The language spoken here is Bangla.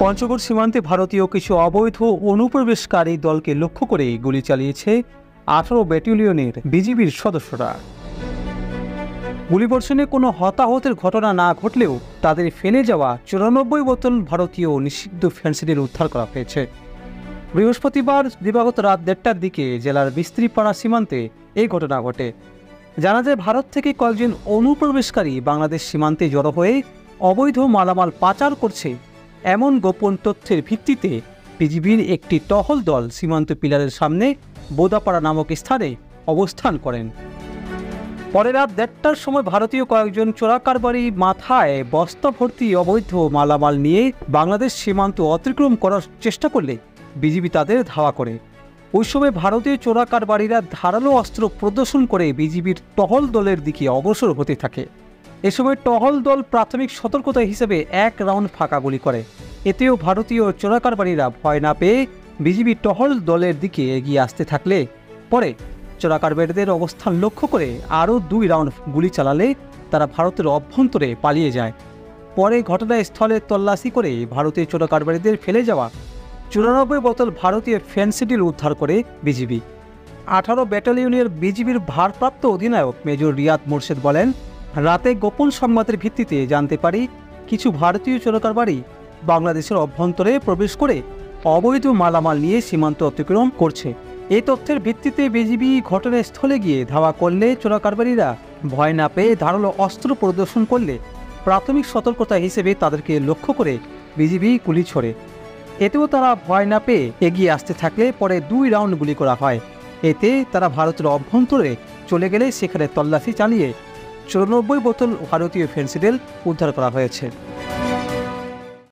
পঞ্চগড় সীমান্তে ভারতীয় কিছু অবৈধ অনুপ্রবেশকারী দলকে লক্ষ্য করে গুলি চালিয়েছে 18 ব্যাটালিয়নের বিজিবির সদস্যরা। গুলিবর্ষণে কোনো হতাহতের ঘটনা না ঘটলেও তাদের ফেলে যাওয়া 94 বোতল ভারতীয় নিষিদ্ধ ফেন্সিডিল উদ্ধার করা হয়েছে। বৃহস্পতিবার দিবাগত রাত 1:30টার দিকে জেলার বিস্ত্রিপাড়া সীমান্তে এই ঘটনা ঘটে। জানা যায়, ভারত থেকে কয়েকজন অনুপ্রবেশকারী বাংলাদেশ সীমান্তে জড়ো হয়ে অবৈধ মালামাল পাচার করছে এমন গোপন তথ্যের ভিত্তিতে বিজিবির একটি টহল দল সীমান্ত পিলারের সামনে বোদাপাড়া নামক স্থানে অবস্থান করেন। পরে রাত 1:30টার সময় ভারতীয় কয়েকজন চোরাকারবারি মাথায় বস্তা ভর্তি অবৈধ মালামাল নিয়ে বাংলাদেশ সীমান্ত অতিক্রম করার চেষ্টা করলে বিজিবি তাদের ধাওয়া করে। ওই সময় ভারতীয় চোরাকারবারিরা ধারালো অস্ত্র প্রদর্শন করে বিজিবির টহল দলের দিকে অগ্রসর হতে থাকে। এ সময় টহল দল প্রাথমিক সতর্কতা হিসেবে 1 রাউন্ড ফাঁকা গুলি করে। এতেও ভারতীয় চোরাকারবারিরা ভয় না পেয়ে বিজিবি টহল দলের দিকে এগিয়ে আসতে থাকলে পরে চোরাকারবারিদের অবস্থান লক্ষ্য করে আরও 2 রাউন্ড গুলি চালালে তারা ভারতের অভ্যন্তরে পালিয়ে যায়। পরে ঘটনাস্থলে তল্লাশি করে ভারতীয় চোরাকারবারিদের ফেলে যাওয়া 94 বোতল ভারতীয় ফেন্সিডিল উদ্ধার করে বিজিবি। 18 ব্যাটালিয়নের বিজিবির ভারপ্রাপ্ত অধিনায়ক মেজর রিয়াদ মোরশেদ বলেন, রাতে গোপন সংবাদের ভিত্তিতে জানতে পারি কিছু ভারতীয় চোরাকারবারি বাংলাদেশের অভ্যন্তরে প্রবেশ করে অবৈধ মালামাল নিয়ে সীমান্ত অতিক্রম করছে। এই তথ্যের ভিত্তিতে বিজিবি ঘটনাস্থলে গিয়ে ধাওয়া করলে চোরাকারবারিরা ভয় না পেয়ে ধারালো অস্ত্র প্রদর্শন করলে প্রাথমিক সতর্কতা হিসেবে তাদেরকে লক্ষ্য করে বিজিবি গুলি ছোড়ে। এতেও তারা ভয় না পেয়ে এগিয়ে আসতে থাকলে পরে 2 রাউন্ড গুলি করা হয়। এতে তারা ভারতের অভ্যন্তরে চলে গেলে সেখানে তল্লাশি চালিয়ে 94 বোতল ভারতীয় ফেন্সিডিল উদ্ধার করা হয়েছে।